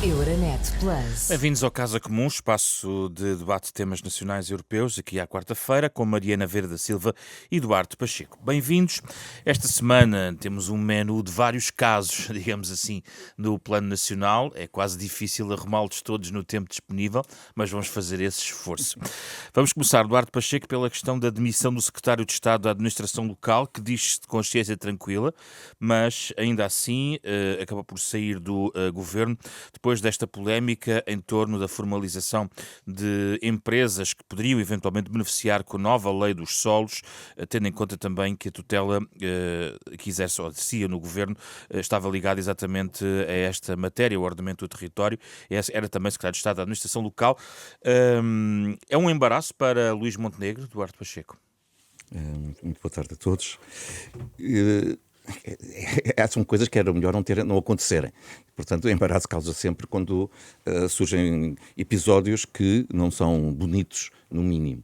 Euronet Plus. Bem-vindos ao Casa Comum, espaço de debate de temas nacionais e europeus, aqui à quarta-feira, com Mariana Verde da Silva e Duarte Pacheco. Bem-vindos. Esta semana temos um menu de vários casos, digamos assim, no plano nacional. É quase difícil arrumá-los todos no tempo disponível, mas vamos fazer esse esforço. Vamos começar, Duarte Pacheco, pela questão da demissão do secretário de Estado da Administração Local, que diz-se de consciência tranquila, mas ainda assim acaba por sair do governo depois desta polémica em torno da formalização de empresas que poderiam eventualmente beneficiar com a nova lei dos solos, tendo em conta também que a tutela que exerce ou exercia no governo estava ligada exatamente a esta matéria, o ordenamento do território. Era também secretário de Estado da Administração Local. É um embaraço para Luís Montenegro, Duarte Pacheco? Muito boa tarde a todos. São coisas que era melhor não acontecerem. Portanto, o embaraço causa sempre quando surgem episódios que não são bonitos, no mínimo.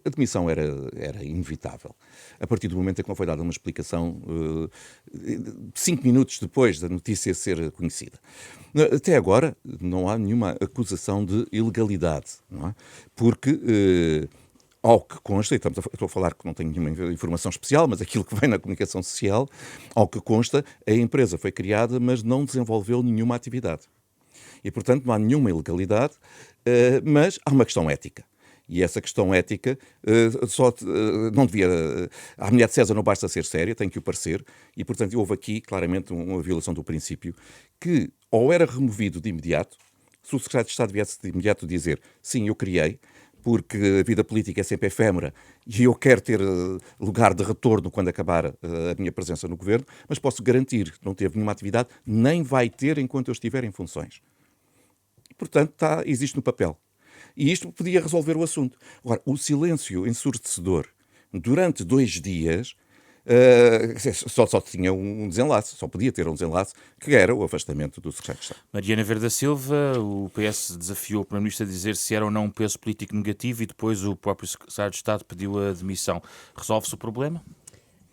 A demissão era inevitável. A partir do momento em que não foi dada uma explicação, 5 minutos depois da notícia ser conhecida. Até agora, não há nenhuma acusação de ilegalidade, não é? Porque... ao que consta, e estou a falar que não tenho nenhuma informação especial, mas aquilo que vem na comunicação social, ao que consta, a empresa foi criada, mas não desenvolveu nenhuma atividade. E, portanto, não há nenhuma ilegalidade, mas há uma questão ética. E essa questão ética não devia... A mulher de César não basta ser séria, tem que o parecer, e, portanto, houve aqui, claramente, uma violação do princípio que ou era removido de imediato, se o secretário de Estado viesse de imediato dizer, sim, eu criei, porque a vida política é sempre efêmera e eu quero ter lugar de retorno quando acabar a minha presença no governo, mas posso garantir que não teve nenhuma atividade, nem vai ter enquanto eu estiver em funções. E, portanto, existe no papel. E isto podia resolver o assunto. Agora, o silêncio ensurdecedor durante 2 dias só tinha um desenlace, só podia ter um desenlace, que era o afastamento do secretário de Estado. Mariana Verde da Silva, o PS desafiou o Primeiro-Ministro a dizer se era ou não um peso político negativo e depois o próprio secretário de Estado pediu a demissão. Resolve-se o problema?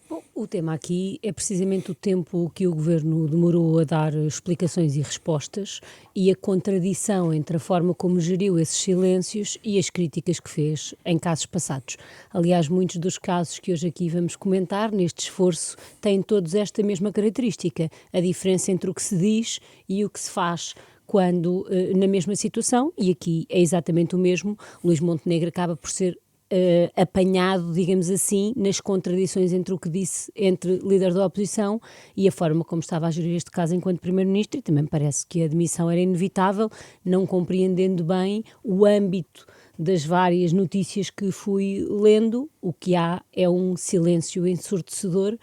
Bom, o tema aqui é precisamente o tempo que o Governo demorou a dar explicações e respostas e a contradição entre a forma como geriu esses silêncios e as críticas que fez em casos passados. Aliás, muitos dos casos que hoje aqui vamos comentar neste esforço têm todos esta mesma característica, a diferença entre o que se diz e o que se faz quando na mesma situação, e aqui é exatamente o mesmo, Luís Montenegro acaba por ser apanhado, digamos assim, nas contradições entre o que disse entre líder da oposição e a forma como estava a gerir este caso enquanto Primeiro-Ministro, e também parece que a demissão era inevitável, não compreendendo bem o âmbito das várias notícias que fui lendo. O que há é um silêncio ensurdecedor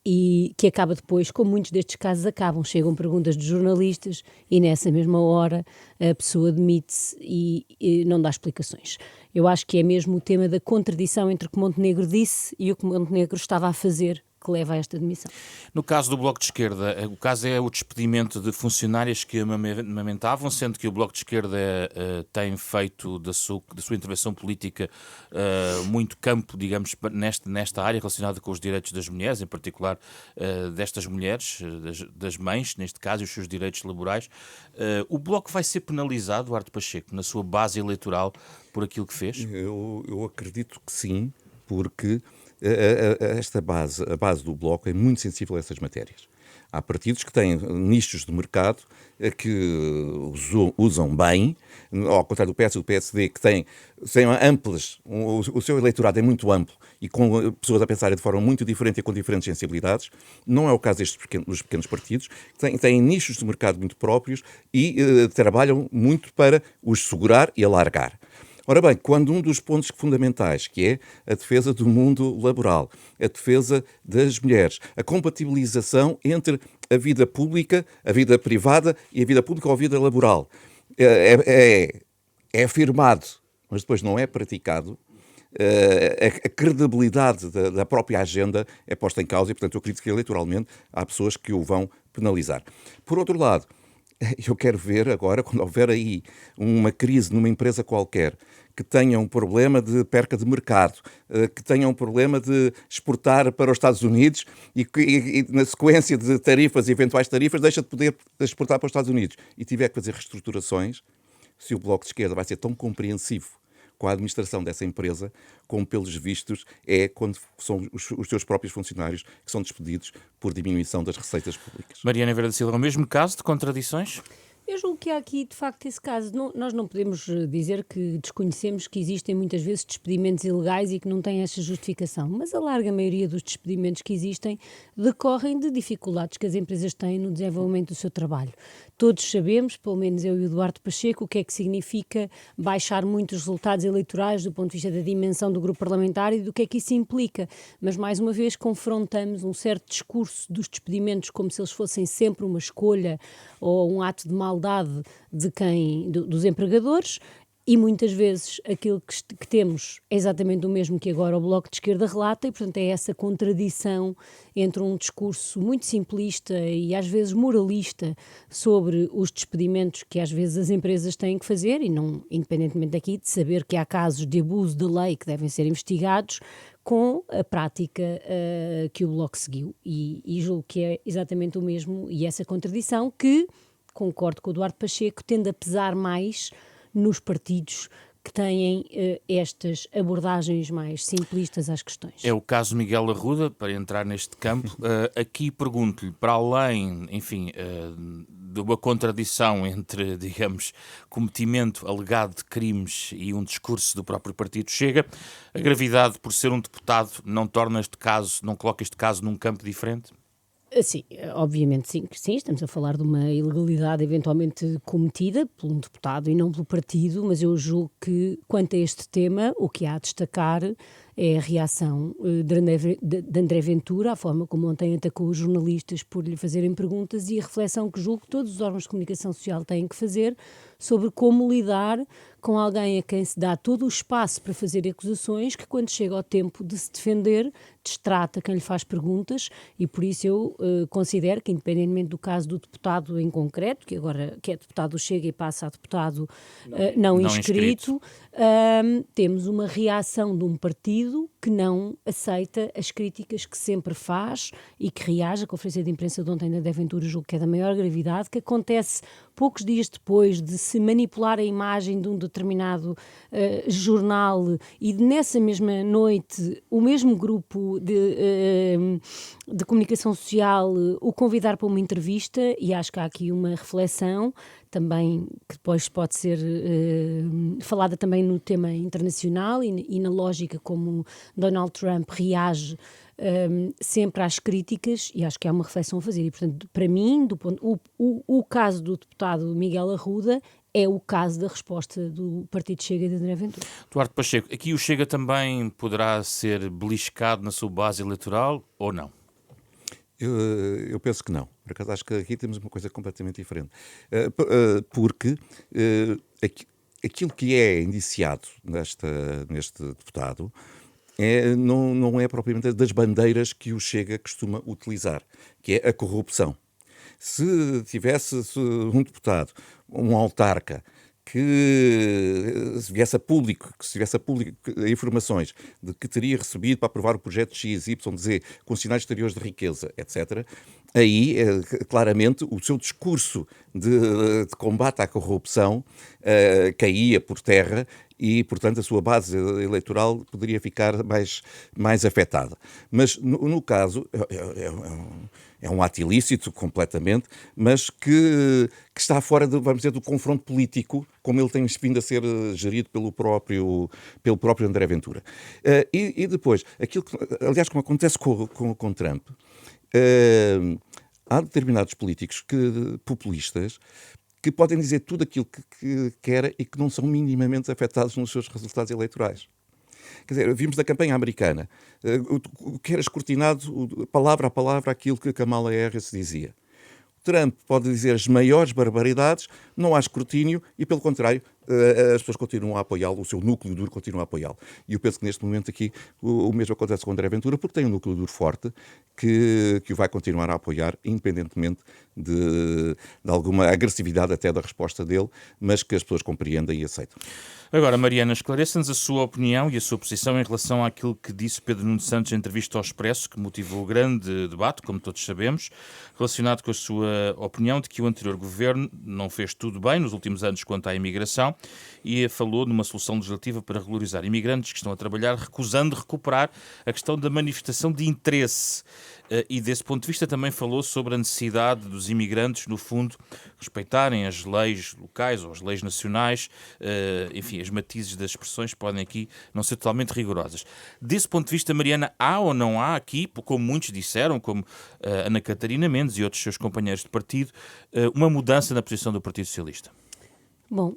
e que acaba depois, como muitos destes casos acabam, chegam perguntas de jornalistas e nessa mesma hora a pessoa demite-se e não dá explicações. Eu acho que é mesmo o tema da contradição entre o que Montenegro disse e o que Montenegro estava a fazer que leva a esta demissão. No caso do Bloco de Esquerda, o caso é o despedimento de funcionárias que amamentavam, sendo que o Bloco de Esquerda tem feito da sua intervenção política muito campo, digamos, nesta área relacionada com os direitos das mulheres, em particular destas mulheres, das mães, neste caso, e os seus direitos laborais. O Bloco vai ser penalizado, Duarte Pacheco, na sua base eleitoral por aquilo que fez? Eu acredito que sim, porque a base do Bloco é muito sensível a essas matérias. Há partidos que têm nichos de mercado que usam bem, ao contrário do PS e do PSD, que têm amplas, o seu eleitorado é muito amplo e com pessoas a pensarem de forma muito diferente e com diferentes sensibilidades. Não é o caso dos pequenos partidos, que têm nichos de mercado muito próprios e trabalham muito para os segurar e alargar. Ora bem, quando um dos pontos fundamentais, que é a defesa do mundo laboral, a defesa das mulheres, a compatibilização entre a vida pública, a vida privada e a vida pública ou a vida laboral, é afirmado, mas depois não é praticado, a credibilidade da própria agenda é posta em causa e, portanto, eu acredito que eleitoralmente há pessoas que o vão penalizar. Por outro lado, eu quero ver agora, quando houver aí uma crise numa empresa qualquer, que tenha um problema de perca de mercado, que tenha um problema de exportar para os Estados Unidos e na sequência de tarifas, eventuais tarifas, deixa de poder exportar para os Estados Unidos e tiver que fazer reestruturações, se o Bloco de Esquerda vai ser tão compreensivo com a administração dessa empresa, como pelos vistos é quando são os seus próprios funcionários que são despedidos por diminuição das receitas públicas. Mariana Vieira da Silva, o mesmo caso de contradições? Eu julgo que há aqui, de facto, esse caso. Nós não podemos dizer que desconhecemos que existem muitas vezes despedimentos ilegais e que não têm essa justificação, mas a larga maioria dos despedimentos que existem decorrem de dificuldades que as empresas têm no desenvolvimento do seu trabalho. Todos sabemos, pelo menos eu e o Eduardo Pacheco, o que é que significa baixar muito os resultados eleitorais do ponto de vista da dimensão do grupo parlamentar e do que é que isso implica. Mas, mais uma vez, confrontamos um certo discurso dos despedimentos como se eles fossem sempre uma escolha ou um ato de maldade dos empregadores, e muitas vezes aquilo que temos é exatamente o mesmo que agora o Bloco de Esquerda relata, e portanto é essa contradição entre um discurso muito simplista e às vezes moralista sobre os despedimentos que às vezes as empresas têm que fazer, e não, independentemente daqui de saber que há casos de abuso de lei que devem ser investigados, com a prática que o Bloco seguiu, e julgo que é exatamente o mesmo, e essa contradição que, concordo com o Eduardo Pacheco, tende a pesar mais nos partidos que têm estas abordagens mais simplistas às questões. É o caso Miguel Arruda, para entrar neste campo. Aqui pergunto-lhe, para além, enfim, de uma contradição entre, digamos, cometimento alegado de crimes e um discurso do próprio partido Chega, a gravidade por ser um deputado não torna este caso, não coloca este caso num campo diferente? Sim, obviamente sim, estamos a falar de uma ilegalidade eventualmente cometida por um deputado e não pelo partido, mas eu julgo que, quanto a este tema, o que há a destacar é a reação de André Ventura, a forma como ontem atacou os jornalistas por lhe fazerem perguntas, e a reflexão que julgo que todos os órgãos de comunicação social têm que fazer sobre como lidar com alguém a quem se dá todo o espaço para fazer acusações, que quando chega ao tempo de se defender, destrata quem lhe faz perguntas, e por isso eu considero que, independentemente do caso do deputado em concreto, que agora que é deputado do Chega e passa a deputado não inscrito, temos uma reação de um partido que não aceita as críticas que sempre faz e que reage. A conferência de imprensa de ontem da André Ventura, julgo que é da maior gravidade, que acontece poucos dias depois de se manipular a imagem de um determinado jornal, e nessa mesma noite o mesmo grupo de comunicação social o convidar para uma entrevista, e acho que há aqui uma reflexão também que depois pode ser falada também no tema internacional e na lógica como Donald Trump reage sempre às críticas, e acho que há uma reflexão a fazer. E, portanto, para mim, o caso do deputado Miguel Arruda é o caso da resposta do Partido Chega de André Ventura. Eduardo Pacheco, aqui o Chega também poderá ser beliscado na sua base eleitoral ou não? Eu penso que não. Por acaso acho que aqui temos uma coisa completamente diferente. Porque aquilo que é indiciado neste deputado não é propriamente das bandeiras que o Chega costuma utilizar, que é a corrupção. Se tivesse um deputado, um autarca, que se viesse a público informações de que teria recebido para aprovar o projeto X, Y, Z, com sinais exteriores de riqueza, etc., aí, claramente, o seu discurso de combate à corrupção caía por terra e, portanto, a sua base eleitoral poderia ficar mais afetada. Mas, no caso, é um ato ilícito completamente, mas que está fora, vamos dizer, do confronto político, como ele tem vindo a ser gerido pelo próprio André Ventura. E depois, aliás, como acontece com Trump, há determinados políticos populistas que podem dizer tudo aquilo que querem e que não são minimamente afetados nos seus resultados eleitorais. Quer dizer, vimos da campanha americana o que era escrutinado, palavra a palavra, aquilo que Kamala Harris dizia. Trump pode dizer as maiores barbaridades, não há escrutínio e, pelo contrário, as pessoas continuam a apoiá-lo, o seu núcleo duro continua a apoiá-lo. E eu penso que neste momento aqui o mesmo acontece com o André Ventura, porque tem um núcleo duro forte que o vai continuar a apoiar, independentemente de alguma agressividade até da resposta dele, mas que as pessoas compreendem e aceitam. Agora, Mariana, esclareça-nos a sua opinião e a sua posição em relação àquilo que disse Pedro Nuno Santos em entrevista ao Expresso, que motivou o grande debate, como todos sabemos, relacionado com a sua opinião de que o anterior governo não fez tudo bem nos últimos anos quanto à imigração e falou numa solução legislativa para regularizar imigrantes que estão a trabalhar, recusando recuperar a questão da manifestação de interesse. E desse ponto de vista também falou sobre a necessidade dos imigrantes, no fundo, respeitarem as leis locais ou as leis nacionais, enfim, as matizes das expressões podem aqui não ser totalmente rigorosas. Desse ponto de vista, Mariana, há ou não há aqui, como muitos disseram, como Ana Catarina Mendes e outros seus companheiros de partido, uma mudança na posição do Partido Socialista? Bom,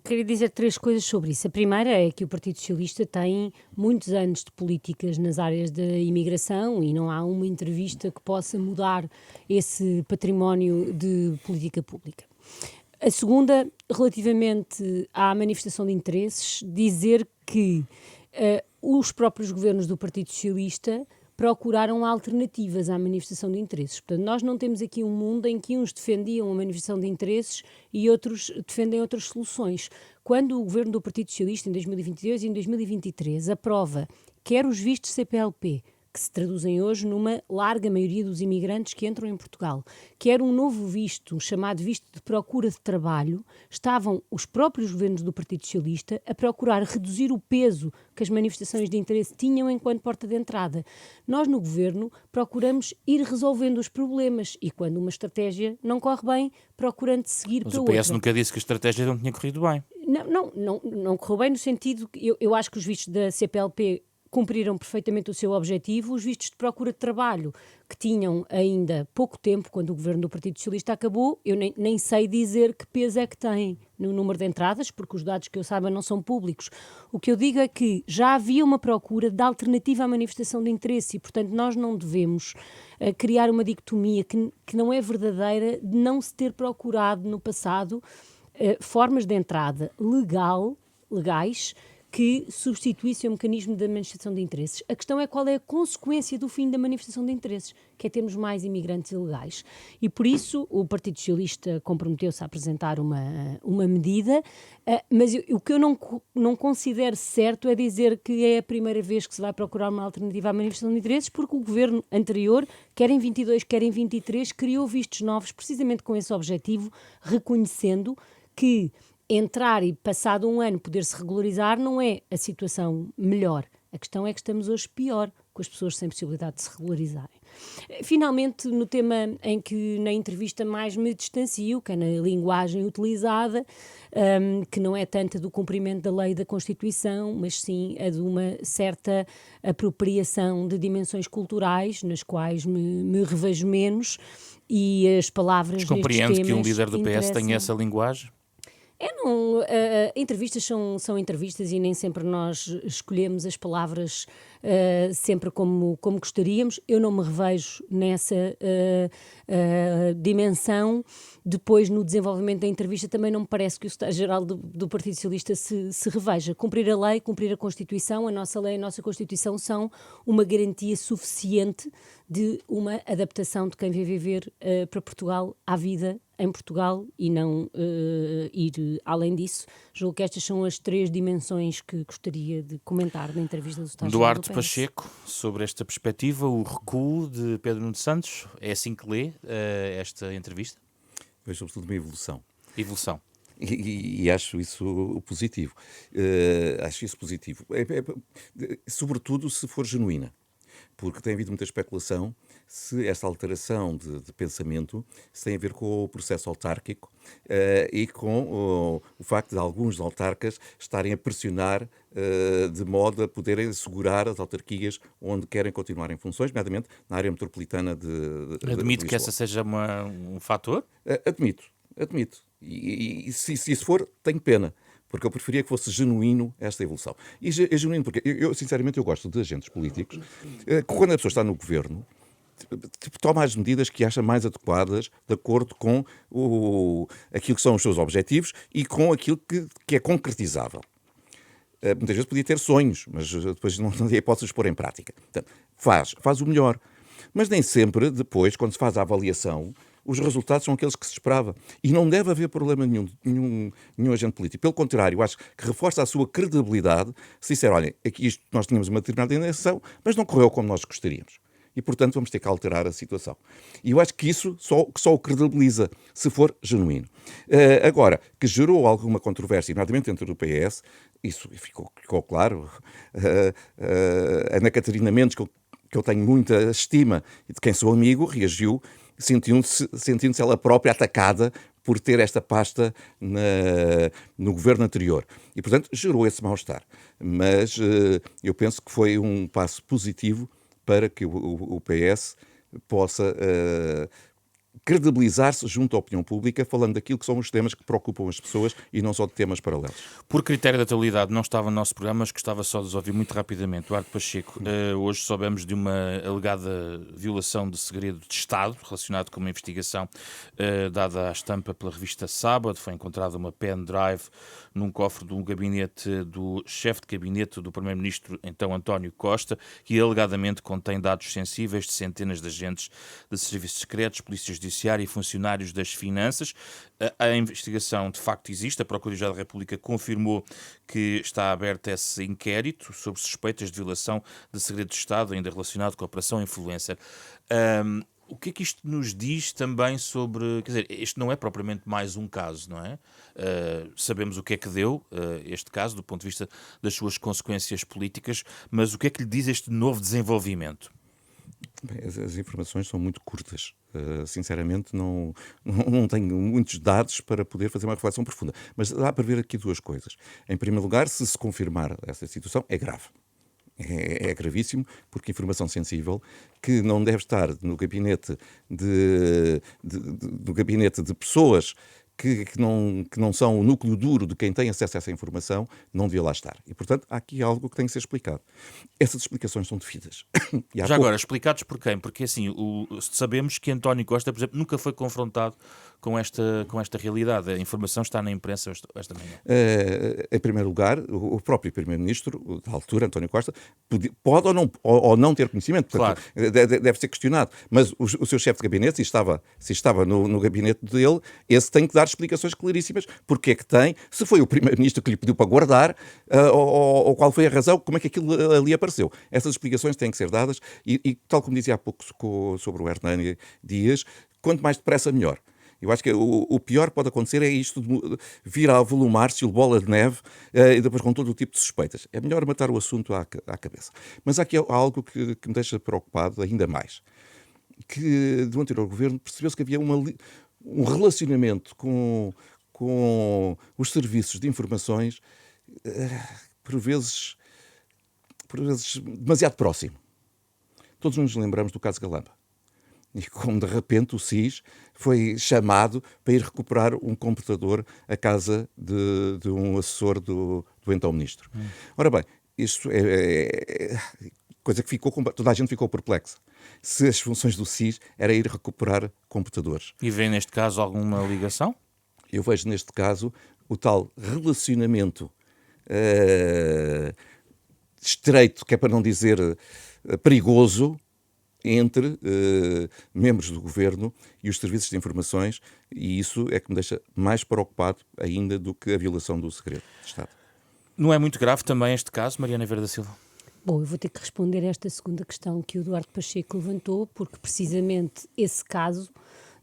queria dizer 3 coisas sobre isso. A primeira é que o Partido Socialista tem muitos anos de políticas nas áreas da imigração e não há uma entrevista que possa mudar esse património de política pública. A segunda, relativamente à manifestação de interesses, dizer que os próprios governos do Partido Socialista procuraram alternativas à manifestação de interesses. Portanto, nós não temos aqui um mundo em que uns defendiam a manifestação de interesses e outros defendem outras soluções. Quando o governo do Partido Socialista, em 2022 e em 2023, aprova quer os vistos CPLP, que se traduzem hoje numa larga maioria dos imigrantes que entram em Portugal, quer um novo visto, um chamado visto de procura de trabalho, estavam os próprios governos do Partido Socialista a procurar reduzir o peso que as manifestações de interesse tinham enquanto porta de entrada. Nós, no governo, procuramos ir resolvendo os problemas e, quando uma estratégia não corre bem, procurando seguir para outra. Mas o PS nunca disse que a estratégia não tinha corrido bem. Não correu bem no sentido que eu acho que os vistos da CPLP cumpriram perfeitamente o seu objetivo. Os vistos de procura de trabalho, que tinham ainda pouco tempo, quando o governo do Partido Socialista acabou, eu nem sei dizer que peso é que tem no número de entradas, porque os dados que eu saiba não são públicos. O que eu digo é que já havia uma procura de alternativa à manifestação de interesse e, portanto, nós não devemos criar uma dicotomia que não é verdadeira de não se ter procurado no passado formas de entrada legais, que substituísse o mecanismo da manifestação de interesses. A questão é qual é a consequência do fim da manifestação de interesses, que é termos mais imigrantes ilegais. E por isso o Partido Socialista comprometeu-se a apresentar uma medida, mas o que eu não considero certo é dizer que é a primeira vez que se vai procurar uma alternativa à manifestação de interesses, porque o governo anterior, quer em 22, quer em 23, criou vistos novos precisamente com esse objetivo, reconhecendo que entrar e, passado um ano, poder-se regularizar não é a situação melhor. A questão é que estamos hoje pior, com as pessoas sem possibilidade de se regularizarem. Finalmente, no tema em que na entrevista mais me distancio, que é na linguagem utilizada, que não é tanto do cumprimento da lei e da Constituição, mas sim a de uma certa apropriação de dimensões culturais, nas quais me revejo menos, e as palavras nestes temas Compreende que um líder do PS tenha essa linguagem? Entrevistas são entrevistas e nem sempre nós escolhemos as palavras sempre como gostaríamos. Eu não me revejo nessa dimensão. Depois, no desenvolvimento da entrevista, também não me parece que o secretário-geral do Partido Socialista se reveja. Cumprir a lei, cumprir a Constituição, a nossa lei e a nossa Constituição são uma garantia suficiente de uma adaptação de quem vem viver para Portugal à vida em Portugal e não ir além disso. Julgo que estas são as 3 dimensões que gostaria de comentar na entrevista do secretário-geral do PS. Duarte Pacheco, sobre esta perspectiva, o recuo de Pedro Nuno Santos, é assim que lê esta entrevista? Vejo sobretudo uma evolução. Evolução. E acho isso positivo. Acho isso positivo. Sobretudo se for genuína. Porque tem havido muita especulação se esta alteração de pensamento se tem a ver com o processo autárquico e com o facto de alguns autarcas estarem a pressionar de modo a poderem assegurar as autarquias onde querem continuar em funções, nomeadamente na área metropolitana de Admite que Lisboa. essa seja um fator? Admito. E se isso for, tenho pena. Porque eu preferia que fosse genuíno esta evolução. E é genuíno porque, sinceramente, eu gosto de agentes políticos que, quando a pessoa está no governo, toma as medidas que acha mais adequadas de acordo com aquilo que são os seus objetivos e com aquilo que é concretizável. Muitas vezes podia ter sonhos, mas depois não tem hipótese de pôr em prática. Portanto, faz o melhor. Mas nem sempre, depois, quando se faz a avaliação, os resultados são aqueles que se esperava. E não deve haver problema nenhum agente político. Pelo contrário, acho que reforça a sua credibilidade se disser, olha, aqui nós tínhamos uma determinada intenção, mas não correu como nós gostaríamos. E, portanto, vamos ter que alterar a situação. E eu acho que isso só o credibiliza, se for genuíno. Agora, que gerou alguma controvérsia, nomeadamente dentro do PS, isso ficou claro. Ana Catarina Mendes, que eu tenho muita estima e de quem sou amigo, reagiu, sentindo-se ela própria atacada por ter esta pasta no governo anterior. E, portanto, gerou esse mal-estar. Mas eu penso que foi um passo positivo para que o PS possa credibilizar-se junto à opinião pública, falando daquilo que são os temas que preocupam as pessoas e não só de temas paralelos. Por critério da atualidade, não estava no nosso programa, mas gostava só de os ouvir muito rapidamente. Duarte Pacheco, hoje soubemos de uma alegada violação de segredo de Estado, relacionado com uma investigação dada à estampa pela revista Sábado. Foi encontrada uma pendrive num cofre de um gabinete do chefe de gabinete do primeiro-ministro, então António Costa, que alegadamente contém dados sensíveis de centenas de agentes de serviços secretos, polícia judiciária e funcionários das finanças. A investigação de facto existe. A Procuradoria da República confirmou que está aberto esse inquérito sobre suspeitas de violação de segredo de Estado, ainda relacionado com a Operação Influencer. O que é que isto nos diz também sobre... Quer dizer, este não é propriamente mais um caso, não é? Sabemos o que é que deu este caso, do ponto de vista das suas consequências políticas, mas o que é que lhe diz este novo desenvolvimento? Bem, as informações são muito curtas. Sinceramente, não tenho muitos dados para poder fazer uma reflexão profunda. Mas dá para ver aqui duas coisas. Em primeiro lugar, se confirmar essa situação, é grave. É gravíssimo, porque informação sensível que não deve estar no gabinete de pessoas que não são o núcleo duro de quem tem acesso a essa informação, não devia lá estar. E, portanto, há aqui algo que tem que ser explicado. Essas explicações são devidas. Já agora, explicados por quem? Porque, assim, sabemos que António Costa, por exemplo, nunca foi confrontado com esta realidade. A informação está na imprensa esta manhã. Em primeiro lugar, o próprio Primeiro-Ministro, da altura, António Costa, pode ou não ter conhecimento. Portanto, claro. Deve ser questionado. Mas o seu chefe de gabinete, se estava no gabinete dele, esse tem que dar explicações claríssimas. Porque é que tem, se foi o Primeiro-Ministro que lhe pediu para guardar, ou qual foi a razão, como é que aquilo ali apareceu. Essas explicações têm que ser dadas e tal como dizia há pouco sobre o Hernani Dias, quanto mais depressa, melhor. Eu acho que o pior que pode acontecer é isto de vir a avolumar-se o bola de neve e depois com todo o tipo de suspeitas. É melhor matar o assunto à cabeça. Mas há aqui algo que me deixa preocupado ainda mais. Que do anterior governo percebeu-se que havia um relacionamento com os serviços de informações por vezes demasiado próximo. Todos nos lembramos do caso Galamba. E como de repente o SIS foi chamado para ir recuperar um computador à casa de um assessor do então ministro. Ora bem, isto é coisa que toda a gente ficou perplexa. Se as funções do SIS era ir recuperar computadores. E vê neste caso alguma ligação? Eu vejo neste caso o tal relacionamento estreito, que é para não dizer perigoso, entre membros do governo e os serviços de informações, e isso é que me deixa mais preocupado ainda do que a violação do segredo de Estado. Não é muito grave também este caso, Mariana Vieira da Silva? Bom, eu vou ter que responder a esta segunda questão que o Duarte Pacheco levantou, porque precisamente esse caso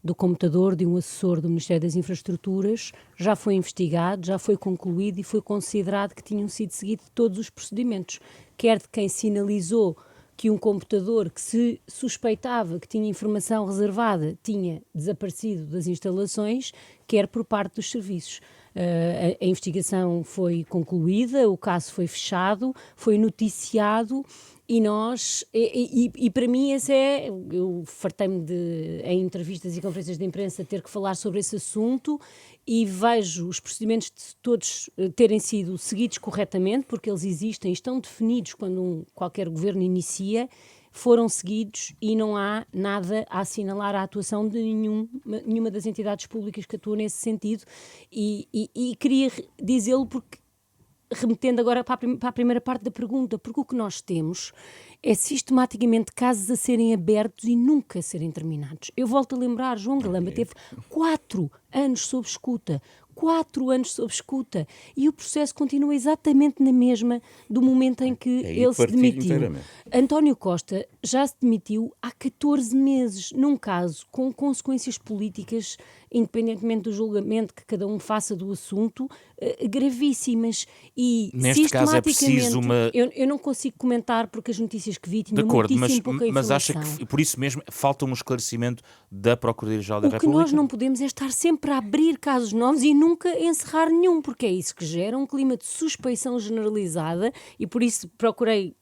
do computador de um assessor do Ministério das Infraestruturas já foi investigado, já foi concluído e foi considerado que tinham sido seguidos todos os procedimentos, quer de quem sinalizou que um computador que se suspeitava que tinha informação reservada tinha desaparecido das instalações, quer por parte dos serviços. A investigação foi concluída, o caso foi fechado, foi noticiado e nós, e para mim esse eu fartei-me em entrevistas e conferências de imprensa ter que falar sobre esse assunto e vejo os procedimentos de todos terem sido seguidos corretamente, porque eles existem e estão definidos quando qualquer governo inicia. foram seguidos e não há nada a assinalar a atuação de nenhuma das entidades públicas que atuam nesse sentido, e queria dizê-lo porque, remetendo agora para a primeira parte da pergunta, porque o que nós temos é sistematicamente casos a serem abertos e nunca a serem terminados. Eu volto a lembrar, João Galamba teve 4 anos sob escuta, 4 anos sob escuta, e o processo continua exatamente na mesma do momento em que ele se demitiu. António Costa já se demitiu há 14 meses, num caso com consequências políticas, independentemente do julgamento que cada um faça do assunto, gravíssimas. E neste caso é preciso uma... Eu não consigo comentar porque as notícias que vi tinham muitíssimo pouca informação. Mas acha que, por isso mesmo, falta um esclarecimento da Procuradoria-Geral da República? O que nós não podemos é estar sempre a abrir casos novos e nunca encerrar nenhum, porque é isso que gera um clima de suspeição generalizada, e por isso procurei,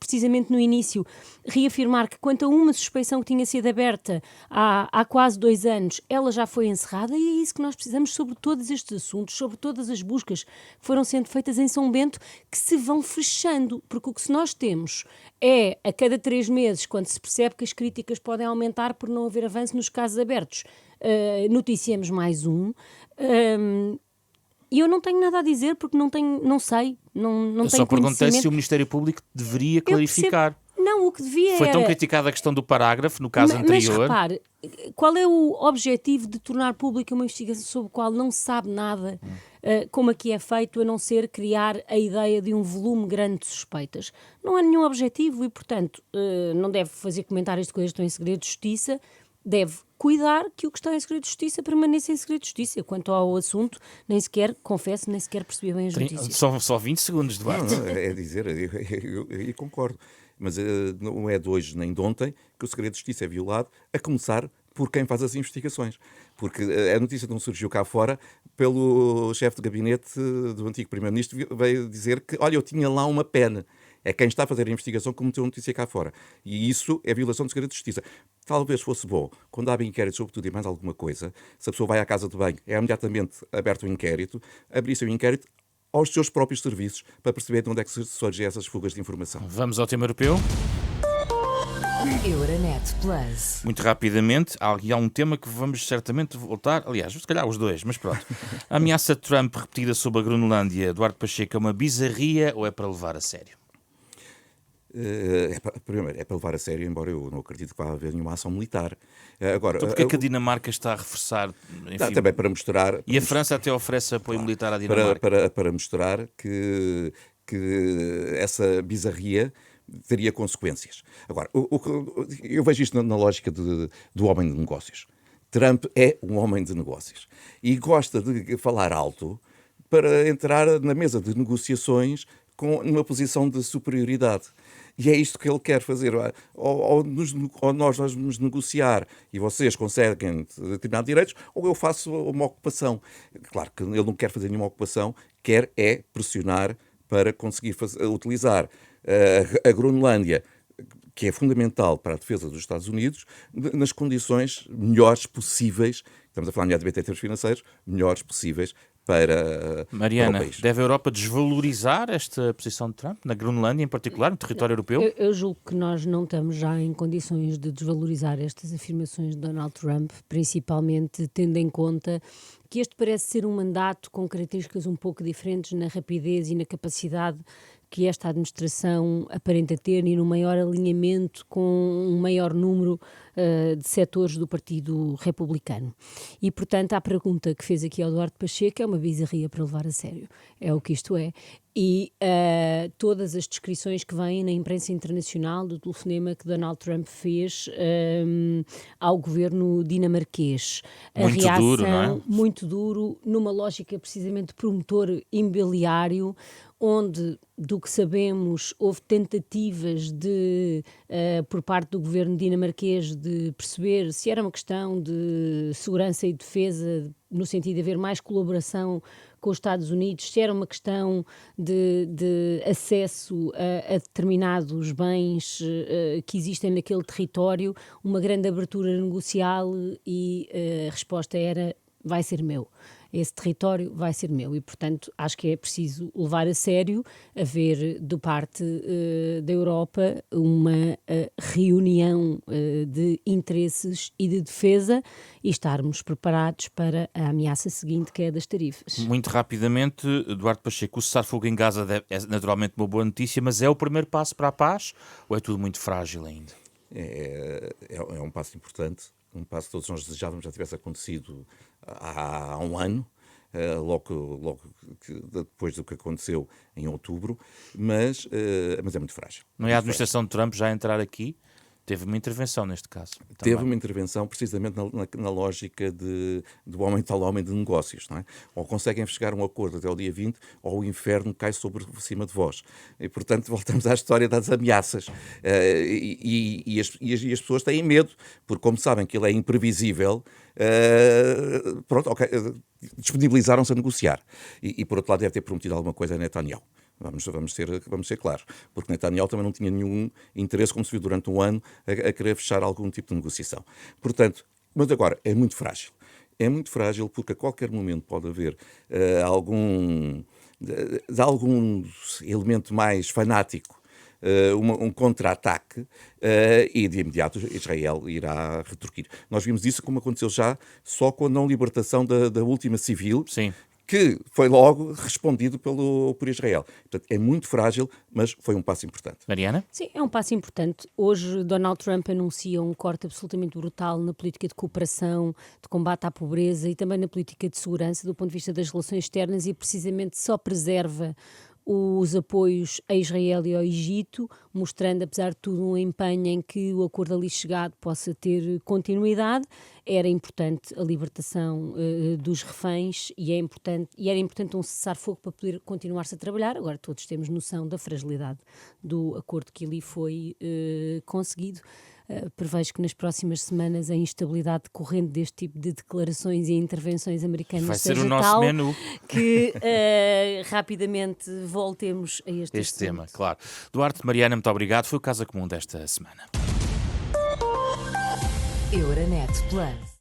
precisamente no início, reafirmar que quanto a uma suspeição que tinha sido aberta há quase 2 anos, ela já foi encerrada, e é isso que nós precisamos sobre todos estes assuntos, sobre todas as buscas que foram sendo feitas em São Bento, que se vão fechando, porque o que nós temos é, a cada 3 meses, quando se percebe que as críticas podem aumentar por não haver avanço nos casos abertos, noticiamos mais um. E eu não tenho nada a dizer porque não sei, não tenho conhecimento. Só perguntei se o Ministério Público deveria clarificar. Não, o que devia Foi tão criticada a questão do parágrafo, no caso anterior. Mas repare, qual é o objetivo de tornar pública uma investigação sobre a qual não se sabe nada, como aqui é feito, a não ser criar a ideia de um volume grande de suspeitas? Não há nenhum objetivo e, portanto, não deve fazer comentários de coisas que estão em segredo de justiça, deve cuidar que o que está em segredo de justiça permaneça em segredo de justiça. Quanto ao assunto, nem sequer percebi bem as notícias. Só 20 segundos, Duarte. Não, é dizer, eu concordo. Mas não é de hoje nem de ontem que o segredo de justiça é violado, a começar por quem faz as investigações. Porque a notícia não surgiu cá fora pelo chefe de gabinete do antigo primeiro-ministro, veio dizer que, olha, eu tinha lá uma pena. É quem está a fazer a investigação que meteu a notícia cá fora. E isso é violação do segredo de justiça. Talvez fosse bom, quando há inquérito sobre tudo e mais alguma coisa, se a pessoa vai à casa de banho, é imediatamente aberto o inquérito, abrir-se o inquérito aos seus próprios serviços para perceber de onde é que surgem essas fugas de informação. Vamos ao tema europeu. Euronet Plus. Muito rapidamente, há um tema que vamos certamente voltar, aliás, se calhar os dois, mas pronto. A ameaça de Trump repetida sobre a Groenlândia, Duarte Pacheco, é uma bizarria ou é para levar a sério? Primeiro, é para levar a sério, embora eu não acredite que vá haver nenhuma ação militar. Agora, então porquê é que a Dinamarca está a reforçar? Enfim, também para mostrar... E a França até oferece apoio militar à Dinamarca. Para mostrar que essa bizarria teria consequências. Agora, eu vejo isto na lógica do homem de negócios. Trump é um homem de negócios e gosta de falar alto para entrar na mesa de negociações numa posição de superioridade. E é isto que ele quer fazer. Ou nós vamos negociar e vocês conseguem determinados direitos, ou eu faço uma ocupação. Claro que ele não quer fazer nenhuma ocupação, quer é pressionar para conseguir utilizar a Groenlândia, que é fundamental para a defesa dos Estados Unidos, nas condições melhores possíveis, estamos a falar nomeadamente em termos financeiros, melhores possíveis para Mariana, o país. deve a Europa desvalorizar esta posição de Trump, na Groenlândia em particular, no território europeu? Eu julgo que nós não estamos já em condições de desvalorizar estas afirmações de Donald Trump, principalmente tendo em conta que este parece ser um mandato com características um pouco diferentes na rapidez e na capacidade que esta administração aparenta ter e no maior alinhamento com um maior número de setores do Partido Republicano. E, portanto, a pergunta que fez aqui ao Duarte Pacheco é uma bizarria para levar a sério. É o que isto é. E todas as descrições que vêm na imprensa internacional do telefonema que Donald Trump fez ao governo dinamarquês. Muito reação, duro, não é? Muito duro, numa lógica precisamente de promotor imobiliário, onde, do que sabemos, houve tentativas por parte do governo dinamarquês de perceber se era uma questão de segurança e defesa, no sentido de haver mais colaboração com os Estados Unidos, se era uma questão de acesso a determinados bens que existem naquele território, uma grande abertura negocial, e a resposta era vai ser meu. Esse território vai ser meu e, portanto, acho que é preciso levar a sério, haver de parte da Europa uma reunião de interesses e de defesa e estarmos preparados para a ameaça seguinte, que é a das tarifas. Muito rapidamente, Eduardo Pacheco, o cessar-fogo em Gaza é naturalmente uma boa notícia, mas é o primeiro passo para a paz ou é tudo muito frágil ainda? É um passo importante, um passo que todos nós desejávamos já tivesse acontecido há um ano, logo depois do que aconteceu em outubro, mas é muito frágil. Não é a administração de Trump já entrar aqui? Teve uma intervenção neste caso. Teve uma intervenção precisamente na lógica do homem tal homem de negócios, não é? Ou conseguem chegar a um acordo até o dia 20, ou o inferno cai sobre cima de vós. E, portanto, voltamos à história das ameaças. E as pessoas têm medo, porque como sabem que ele é imprevisível, disponibilizaram-se a negociar. E, por outro lado, deve ter prometido alguma coisa a Netanyahu. Vamos ser claros, porque Netanyahu também não tinha nenhum interesse, como se viu durante um ano, a querer fechar algum tipo de negociação. Portanto, mas agora, é muito frágil. É muito frágil porque a qualquer momento pode haver algum elemento mais fanático, um contra-ataque, e de imediato Israel irá retorquir. Nós vimos isso como aconteceu já só com a não libertação da última civil. Sim. Que foi logo respondido por Israel. Portanto, é muito frágil, mas foi um passo importante. Mariana? Sim, é um passo importante. Hoje, Donald Trump anuncia um corte absolutamente brutal na política de cooperação, de combate à pobreza e também na política de segurança do ponto de vista das relações externas e precisamente só preserva os apoios a Israel e ao Egito, mostrando, apesar de tudo, um empenho em que o acordo ali chegado possa ter continuidade. Era importante a libertação dos reféns e era importante um cessar-fogo para poder continuar-se a trabalhar. Agora todos temos noção da fragilidade do acordo que ali foi conseguido. Prevejo que nas próximas semanas a instabilidade decorrente deste tipo de declarações e intervenções americanas vai ser seja o nosso tal menu. que rapidamente voltemos a este tema, assunto. claro. Duarte, Mariana, muito obrigado. Foi o Casa Comum desta semana. Euronet Plus.